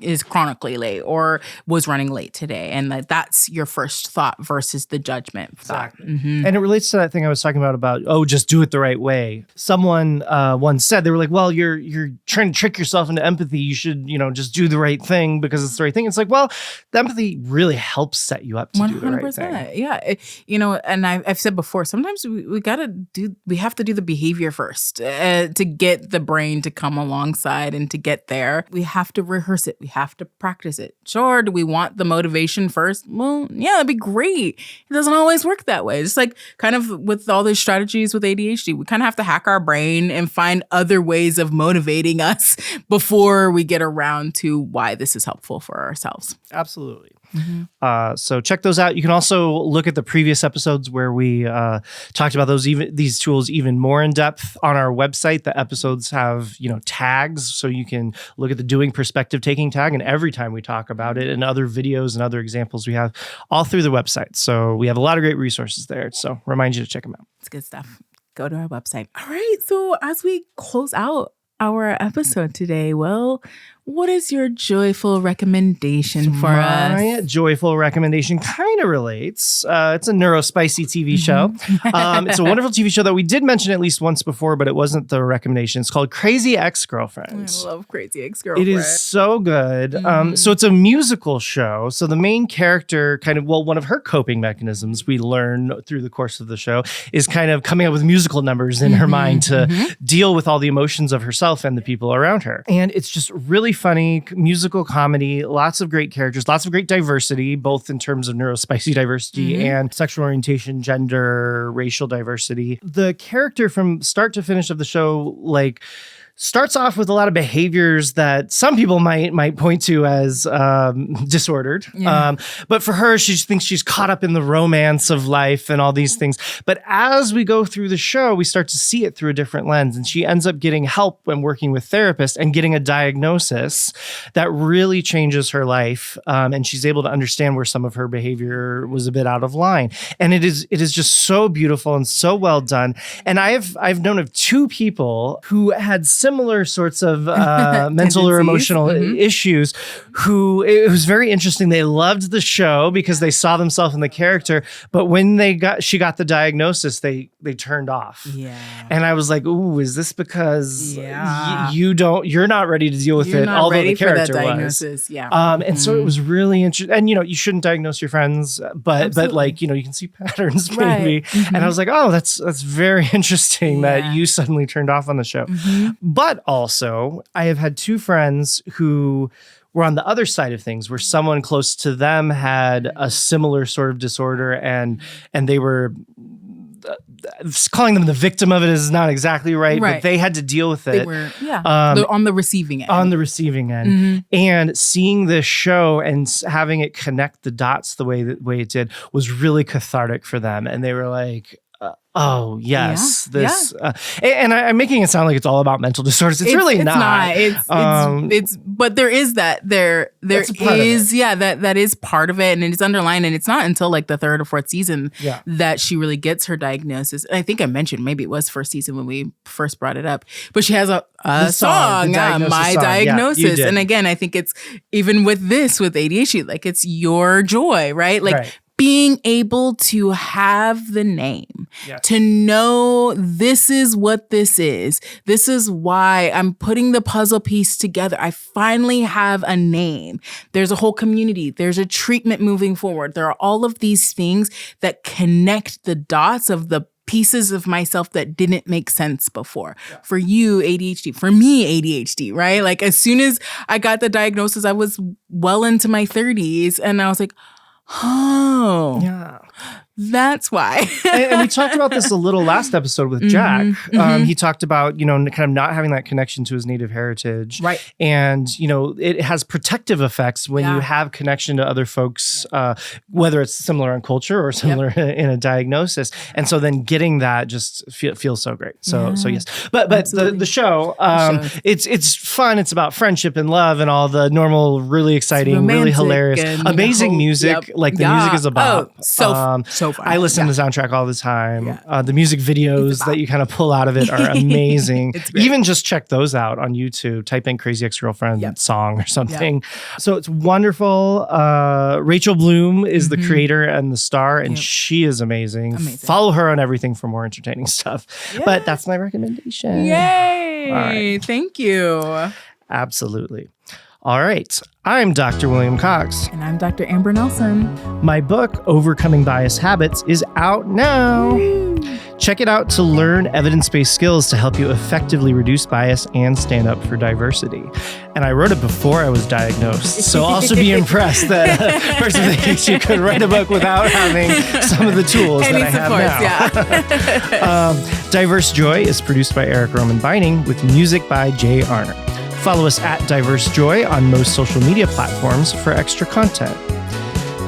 is chronically late or was running late today. And that's your first thought versus the judgment. Exactly. And it relates to that thing I was talking about, oh, just do it the right way. Someone once said, they were like, well, you're trying to trick yourself into empathy. You should, just do the right thing because it's the right thing. It's like, well, the empathy really helps set you up to 100%. Do the right thing. Yeah. And I've said before, sometimes we have to do the behavior first to get the brain to come alongside and to get there. We have to rehearse it. We have to practice it. Sure, do we want the motivation first? Well, yeah, that'd be great. It doesn't always work that way. Just like kind of with all these strategies with ADHD, we kind of have to hack our brain and find other ways of motivating us before we get around to why this is helpful for ourselves. Absolutely. So check those out. You can also look at the previous episodes where we talked about these tools even more in depth on our website. The episodes have tags, so you can look at the doing perspective taking tag, and every time we talk about it, and other videos and other examples we have all through the website. So we have a lot of great resources there. So remind you to check them out. It's good stuff. Go to our website. All right. So as we close out our episode today, well, what is your joyful recommendation for us? My joyful recommendation kind of relates. It's a Neurospicy TV show. It's a wonderful TV show that we did mention at least once before, but it wasn't the recommendation. It's called Crazy Ex-Girlfriend. I love Crazy Ex-Girlfriend. It is so good. So it's a musical show. So the main character one of her coping mechanisms we learn through the course of the show is kind of coming up with musical numbers in her mind to deal with all the emotions of herself and the people around her. And it's just really funny musical comedy, lots of great characters, lots of great diversity, both in terms of neurospicy diversity and sexual orientation, gender, racial diversity. The character from start to finish of the show, starts off with a lot of behaviors that some people might point to as disordered. Yeah. But for her, she thinks she's caught up in the romance of life and all these things. But as we go through the show, we start to see it through a different lens. And she ends up getting help when working with therapists and getting a diagnosis that really changes her life. And she's able to understand where some of her behavior was a bit out of line. And it is just so beautiful and so well done. And I've known of two people who had similar sorts of mental or emotional issues who it was very interesting. They loved the show because they saw themselves in the character, but when she got the diagnosis, they turned off. Yeah. And I was like, ooh, is this because you're not ready to deal with it, although the character was. Yeah. And so it was really interesting. And you shouldn't diagnose your friends, but you can see patterns maybe. And I was like, oh, that's very interesting that you suddenly turned off on the show. But also, I have had two friends who were on the other side of things, where someone close to them had a similar sort of disorder, and they were calling them the victim of it is not exactly right, but they had to deal with it. They were, on the receiving end. On the receiving end. And seeing this show and having it connect the dots the way it did was really cathartic for them. And they were like, oh, yes. And I'm making it sound like it's all about mental disorders. It's really not. It's but there is that. There is, that is part of it. And it's underlined. And it's not until the third or fourth season that she really gets her diagnosis. And I think I mentioned, maybe it was first season when we first brought it up. But she has a song, My Diagnosis. And again, I think it's, even with ADHD, it's your joy, right? Being able to have the name, to know this is what this is why I'm putting the puzzle piece together. I finally have a name. There's a whole community. There's a treatment moving forward. There are all of these things that connect the dots of the pieces of myself that didn't make sense before. For you, ADHD. For me, ADHD, right? As soon as I got the diagnosis, I was well into my 30s, and I was like, oh, yeah, that's why. and we talked about this a little last episode with Jack. He talked about, kind of not having that connection to his native heritage. Right. And, it has protective effects when you have connection to other folks, whether it's similar in culture or similar in a diagnosis. And so then getting that just feels so great. So yes. But the show, it's fun. It's about friendship and love and all the normal, really exciting, really hilarious, amazing music. The music is a bop. So fun. I listen to the soundtrack all the time. The music videos that you kind of pull out of it are amazing. Even just check those out on YouTube. Type in Crazy Ex-Girlfriend song or something. So it's wonderful. Rachel Bloom is the creator and the star, and she is amazing. Follow her on everything for more entertaining stuff. But that's my recommendation. Yay! All right. Thank you. Absolutely. All right. I'm Dr. William Cox. And I'm Dr. Amber Nelson. My book, Overcoming Bias Habits, is out now. Check it out to learn evidence-based skills to help you effectively reduce bias and stand up for diversity. And I wrote it before I was diagnosed, so also be impressed that a person with ADHD could write a book without having some of the tools that I have now. Diverse Joy is produced by Eric Roman Binding with music by Jay Arner. Follow us at Diverse Joy on most social media platforms for extra content.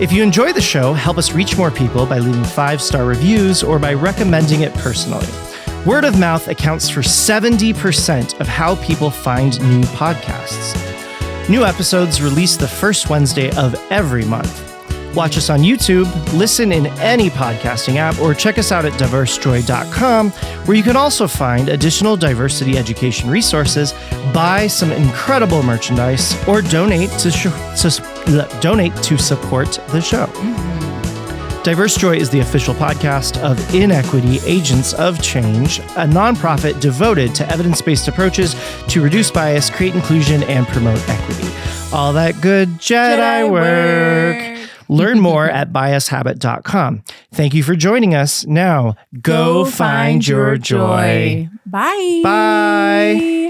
If you enjoy the show, help us reach more people by leaving 5-star reviews or by recommending it personally. Word of mouth accounts for 70% of how people find new podcasts. New episodes release the first Wednesday of every month. Watch us on YouTube, listen in any podcasting app, or check us out at diversejoy.com, where you can also find additional diversity education resources, buy some incredible merchandise, or donate to support the show. Diverse Joy is the official podcast of Inequity Agents of Change, a nonprofit devoted to evidence-based approaches to reduce bias, create inclusion, and promote equity. All that good Jedi work. Learn more at biashabit.com. Thank you for joining us. Now, go find your joy. Bye. Bye.